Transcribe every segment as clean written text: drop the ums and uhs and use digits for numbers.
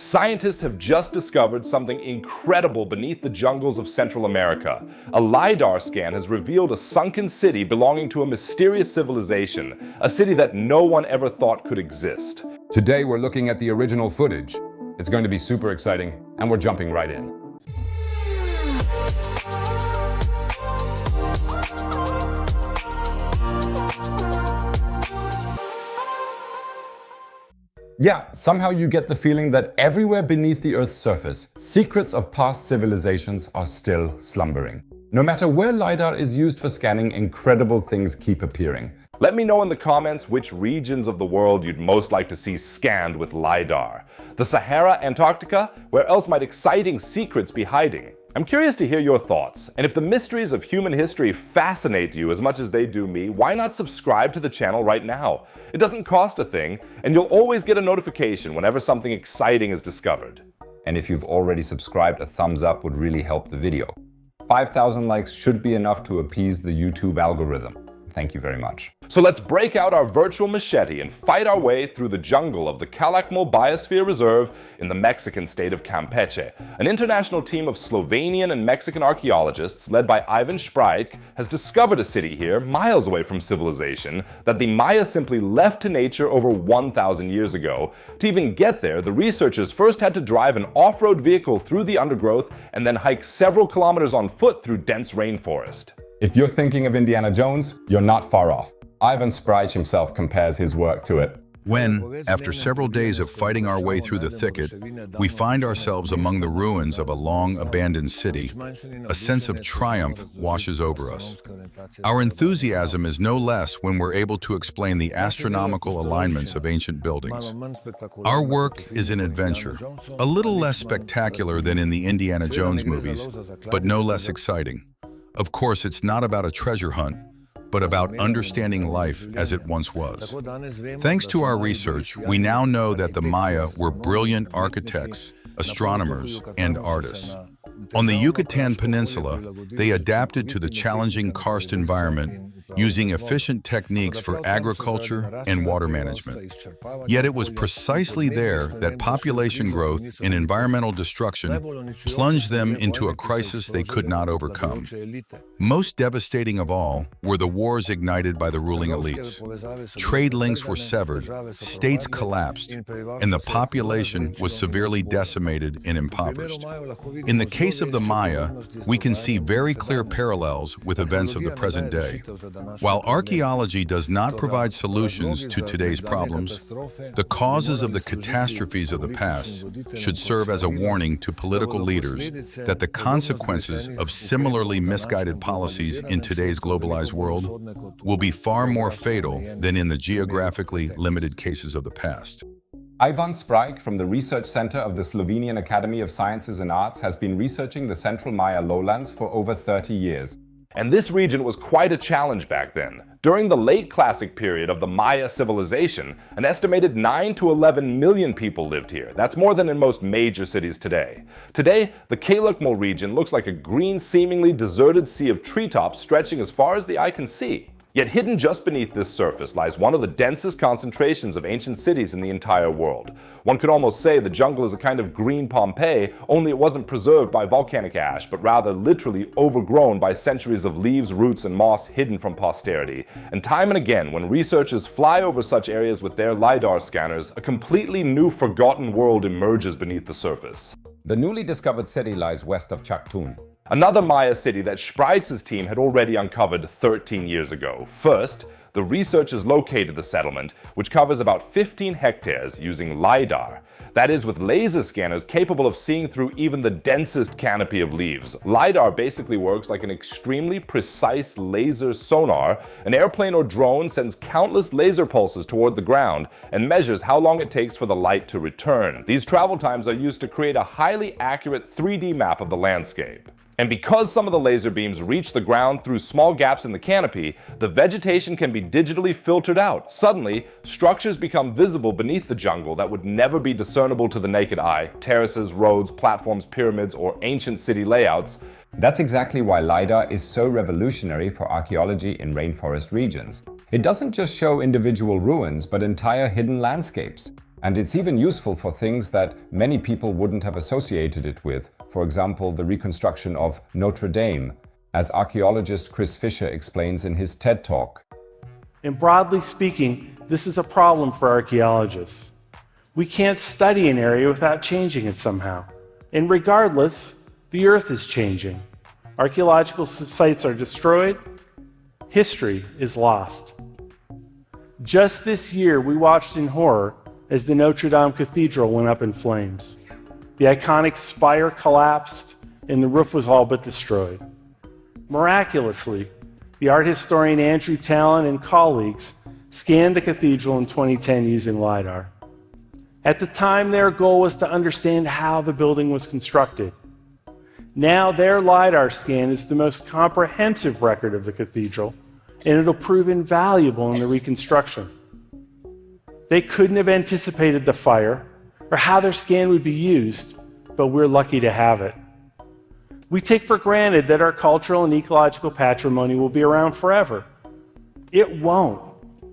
Scientists have just discovered something incredible beneath the jungles of Central America. A LiDAR scan has revealed a sunken city belonging to a mysterious civilization, a city that no one ever thought could exist. Today we're looking at the original footage. It's going to be super exciting, and we're jumping right in. Yeah, somehow you get the feeling that everywhere beneath the Earth's surface, secrets of past civilizations are still slumbering. No matter where LiDAR is used for scanning, incredible things keep appearing. Let me know in the comments which regions of the world you'd most like to see scanned with LiDAR. The Sahara, Antarctica? Where else might exciting secrets be hiding? I'm curious to hear your thoughts, and if the mysteries of human history fascinate you as much as they do me, why not subscribe to the channel right now? It doesn't cost a thing, and you'll always get a notification whenever something exciting is discovered. And if you've already subscribed, a thumbs up would really help the video. 5,000 likes should be enough to appease the YouTube algorithm. Thank you very much. So let's break out our virtual machete and fight our way through the jungle of the Calakmul Biosphere Reserve in the Mexican state of Campeche. An international team of Slovenian and Mexican archaeologists led by Ivan Sprajc has discovered a city here, miles away from civilization, that the Maya simply left to nature over 1,000 years ago. To even get there, the researchers first had to drive an off-road vehicle through the undergrowth and then hike several kilometers on foot through dense rainforest. If you're thinking of Indiana Jones, you're not far off. Ivan Sprajc himself compares his work to it. When, after several days of fighting our way through the thicket, we find ourselves among the ruins of a long abandoned city, a sense of triumph washes over us. Our enthusiasm is no less when we're able to explain the astronomical alignments of ancient buildings. Our work is an adventure, a little less spectacular than in the Indiana Jones movies, but no less exciting. Of course, it's not about a treasure hunt, but about understanding life as it once was. Thanks to our research, we now know that the Maya were brilliant architects, astronomers, and artists. On the Yucatan Peninsula, they adapted to the challenging karst environment, using efficient techniques for agriculture and water management. Yet it was precisely there that population growth and environmental destruction plunged them into a crisis they could not overcome. Most devastating of all were the wars ignited by the ruling elites. Trade links were severed, states collapsed, and the population was severely decimated and impoverished. In the case of the Maya, we can see very clear parallels with events of the present day. While archaeology does not provide solutions to today's problems, the causes of the catastrophes of the past should serve as a warning to political leaders that the consequences of similarly misguided policies in today's globalized world will be far more fatal than in the geographically limited cases of the past. Ivan Sprajc from the Research Center of the Slovenian Academy of Sciences and Arts has been researching the Central Maya lowlands for over 30 years. And this region was quite a challenge back then. During the late classic period of the Maya civilization, an estimated 9 to 11 million people lived here. That's more than in most major cities today. Today, the Calakmul region looks like a green, seemingly deserted sea of treetops stretching as far as the eye can see. Yet hidden just beneath this surface lies one of the densest concentrations of ancient cities in the entire world. One could almost say the jungle is a kind of green Pompeii, only it wasn't preserved by volcanic ash, but rather literally overgrown by centuries of leaves, roots, and moss hidden from posterity. And time and again, when researchers fly over such areas with their LiDAR scanners, a completely new forgotten world emerges beneath the surface. The newly discovered city lies west of Chactun, another Maya city that Sprajc's team had already uncovered 13 years ago. First, the researchers located the settlement, which covers about 15 hectares using LiDAR. That is, with laser scanners capable of seeing through even the densest canopy of leaves. LiDAR basically works like an extremely precise laser sonar. An airplane or drone sends countless laser pulses toward the ground and measures how long it takes for the light to return. These travel times are used to create a highly accurate 3D map of the landscape. And because some of the laser beams reach the ground through small gaps in the canopy, the vegetation can be digitally filtered out. Suddenly, structures become visible beneath the jungle that would never be discernible to the naked eye: terraces, roads, platforms, pyramids, or ancient city layouts. That's exactly why LiDAR is so revolutionary for archaeology in rainforest regions. It doesn't just show individual ruins, but entire hidden landscapes. And it's even useful for things that many people wouldn't have associated it with. For example, the reconstruction of Notre Dame, as archaeologist Chris Fisher explains in his TED Talk. And broadly speaking, this is a problem for archaeologists. We can't study an area without changing it somehow. And regardless, the Earth is changing. Archaeological sites are destroyed. History is lost. Just this year, we watched in horror as the Notre Dame Cathedral went up in flames. The iconic spire collapsed and the roof was all but destroyed. Miraculously, the art historian Andrew Tallon and colleagues scanned the cathedral in 2010 using LiDAR. At the time, their goal was to understand how the building was constructed. Now their LiDAR scan is the most comprehensive record of the cathedral, and it'll prove invaluable in the reconstruction. They couldn't have anticipated the fire or how their scan would be used, but we're lucky to have it. We take for granted that our cultural and ecological patrimony will be around forever. It won't.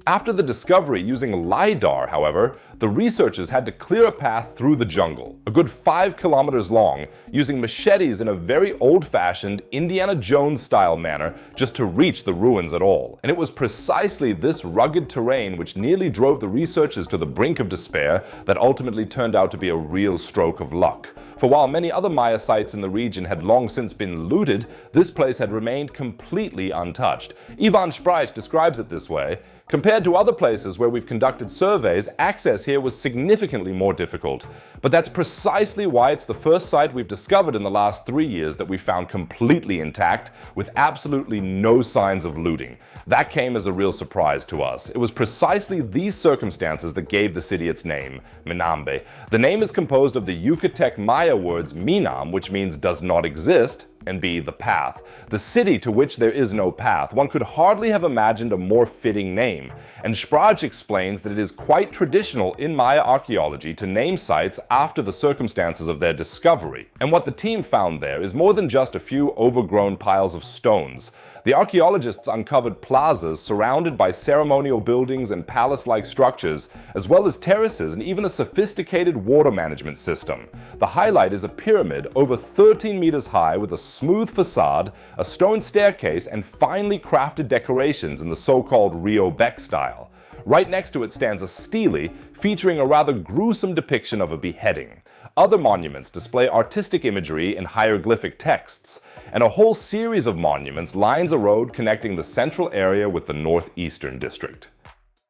After the discovery using LiDAR, however, the researchers had to clear a path through the jungle, a good 5 kilometers long, using machetes in a very old-fashioned Indiana Jones-style manner just to reach the ruins at all. And it was precisely this rugged terrain which nearly drove the researchers to the brink of despair that ultimately turned out to be a real stroke of luck. For while many other Maya sites in the region had long since been looted, this place had remained completely untouched. Ivan Spreit describes it this way: compared to other places where we've conducted surveys, access here was significantly more difficult. But that's precisely why it's the first site we've discovered in the last 3 years that we found completely intact, with absolutely no signs of looting. That came as a real surprise to us. It was precisely these circumstances that gave the city its name, Minanbé. The name is composed of the Yucatec Maya words Minam, which means does not exist, and B, the path. The city to which there is no path. One could hardly have imagined a more fitting name. And Spraj explains that it is quite traditional in Maya archaeology to name sites after the circumstances of their discovery. And what the team found there is more than just a few overgrown piles of stones. The archaeologists uncovered plazas surrounded by ceremonial buildings and palace-like structures, as well as terraces and even a sophisticated water management system. The highlight is a pyramid over 13 meters high with a smooth facade, a stone staircase, and finely crafted decorations in the so-called Rio Bec style. Right next to it stands a stele featuring a rather gruesome depiction of a beheading. Other monuments display artistic imagery and hieroglyphic texts, and a whole series of monuments lines a road connecting the central area with the northeastern district.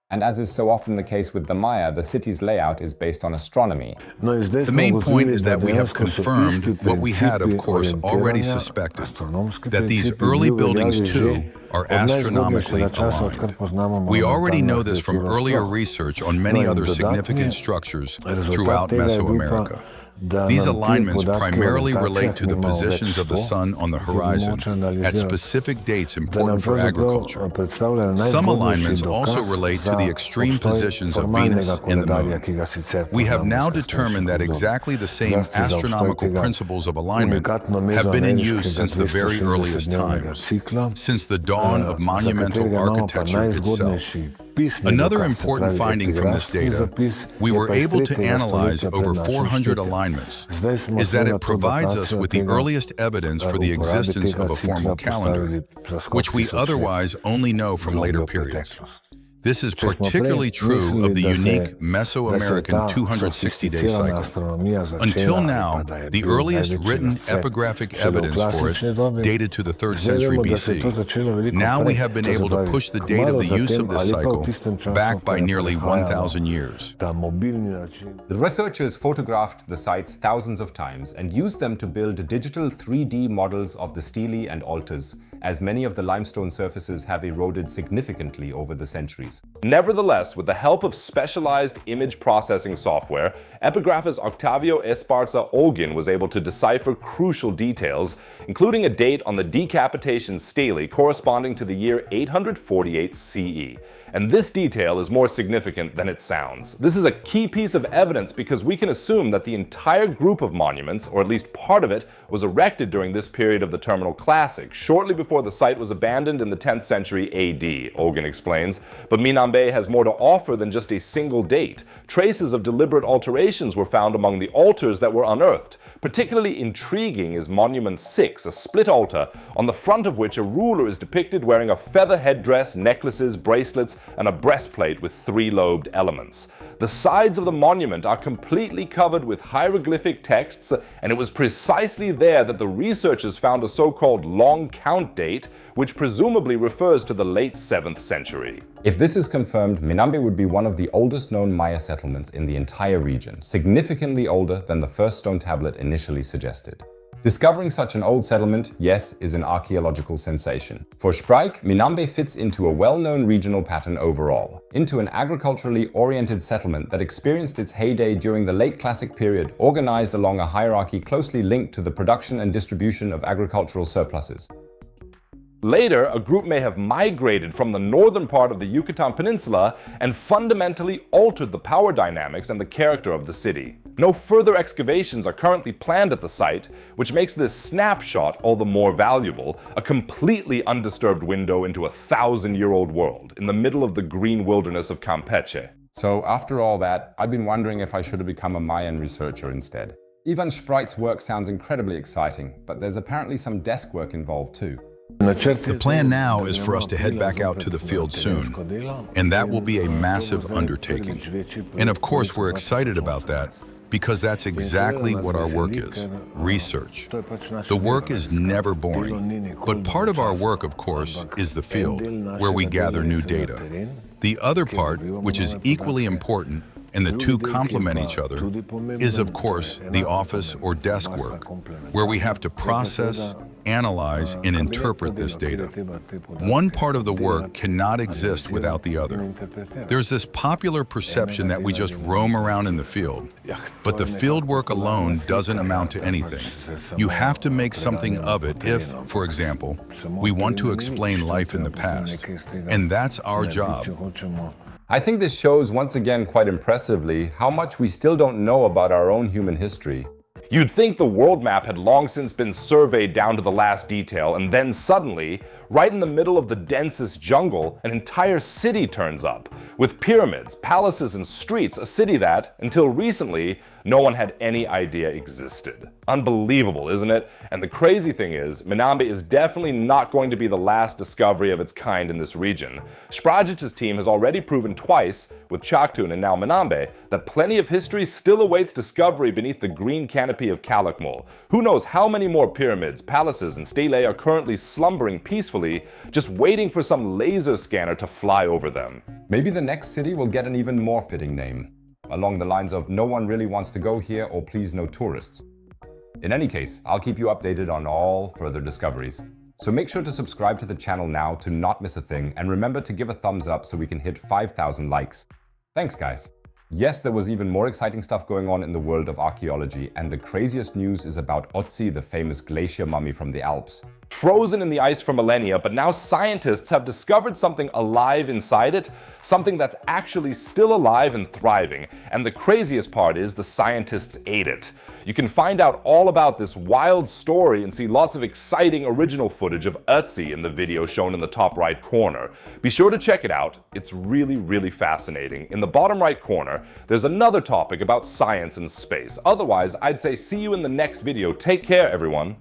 And as is so often the case with the Maya, the city's layout is based on astronomy. The main point is that we have confirmed what we had, of course, already suspected, that these early buildings too are astronomically aligned. We already know this from earlier research on many other significant structures throughout Mesoamerica. These alignments primarily relate to the positions of the sun on the horizon at specific dates important for agriculture. Some alignments also relate to the extreme positions of Venus and the Moon. We have now determined that exactly the same astronomical principles of alignment have been in use since the very earliest times, since the dawn of monumental architecture itself. Another important finding from this data, we were able to analyze over 400 alignments, is that it provides us with the earliest evidence for the existence of a formal calendar, which we otherwise only know from later periods. This is particularly true of the unique Mesoamerican 260-day cycle. Until now, the earliest written epigraphic evidence for it dated to the 3rd century BC. Now we have been able to push the date of the use of this cycle back by nearly 1,000 years. The researchers photographed the sites thousands of times and used them to build digital 3D models of the stelae and altars, as many of the limestone surfaces have eroded significantly over the centuries. Nevertheless, with the help of specialized image processing software, epigraphist Octavio Esparza Olgin was able to decipher crucial details, including a date on the decapitation stele corresponding to the year 848 CE. And this detail is more significant than it sounds. This is a key piece of evidence because we can assume that the entire group of monuments, or at least part of it, was erected during this period of the Terminal Classic, shortly before the site was abandoned in the 10th century AD, Olgan explains. But Minanbé has more to offer than just a single date. Traces of deliberate alterations were found among the altars that were unearthed. Particularly intriguing is Monument 6, a split altar, on the front of which a ruler is depicted wearing a feather headdress, necklaces, bracelets, and a breastplate with three-lobed elements. The sides of the monument are completely covered with hieroglyphic texts, and it was precisely there that the researchers found a so-called long count date, which presumably refers to the late 7th century. If this is confirmed, Minanbé would be one of the oldest known Maya settlements in the entire region, significantly older than the first stone tablet initially suggested. Discovering such an old settlement, yes, is an archaeological sensation. For Sprague, Minanbé fits into a well-known regional pattern overall, into an agriculturally oriented settlement that experienced its heyday during the late Classic period, organized along a hierarchy closely linked to the production and distribution of agricultural surpluses. Later, a group may have migrated from the northern part of the Yucatan Peninsula and fundamentally altered the power dynamics and the character of the city. No further excavations are currently planned at the site, which makes this snapshot all the more valuable, a completely undisturbed window into a 1,000-year-old world in the middle of the green wilderness of Campeche. So after all that, I've been wondering if I should have become a Mayan researcher instead. Ivan Sprague's work sounds incredibly exciting, but there's apparently some desk work involved too. The plan now is for us to head back out to the field soon, and that will be a massive undertaking. And of course we're excited about that, because that's exactly what our work is, research. The work is never boring, but part of our work, of course, is the field, where we gather new data. The other part, which is equally important, and the two complement each other, is of course the office or desk work, where we have to process, analyze, and interpret this data. One part of the work cannot exist without the other. There's this popular perception that we just roam around in the field, but the field work alone doesn't amount to anything. You have to make something of it if, for example, we want to explain life in the past, and that's our job. I think this shows once again quite impressively how much we still don't know about our own human history. You'd think the world map had long since been surveyed down to the last detail, and then suddenly, right in the middle of the densest jungle, an entire city turns up, with pyramids, palaces, and streets, a city that, until recently, no one had any idea existed. Unbelievable, isn't it? And the crazy thing is, Minanbé is definitely not going to be the last discovery of its kind in this region. Sprague's team has already proven twice, with Chactun and now Minanbé, that plenty of history still awaits discovery beneath the green canopy of Calakmul. Who knows how many more pyramids, palaces, and stelae are currently slumbering peacefully, just waiting for some laser scanner to fly over them. Maybe the next city will get an even more fitting name, along the lines of "no one really wants to go here" or "please no tourists." In any case, I'll keep you updated on all further discoveries. So make sure to subscribe to the channel now to not miss a thing, and remember to give a thumbs up so we can hit 5,000 likes. Thanks guys! Yes, there was even more exciting stuff going on in the world of archaeology, and the craziest news is about Otzi, the famous glacier mummy from the Alps. Frozen in the ice for millennia, but now scientists have discovered something alive inside it, something that's actually still alive and thriving. And the craziest part is the scientists ate it. You can find out all about this wild story and see lots of exciting original footage of Otzi in the video shown in the top right corner. Be sure to check it out, it's really fascinating. In the bottom right corner, there's another topic about science and space. Otherwise, I'd say see you in the next video. Take care, everyone.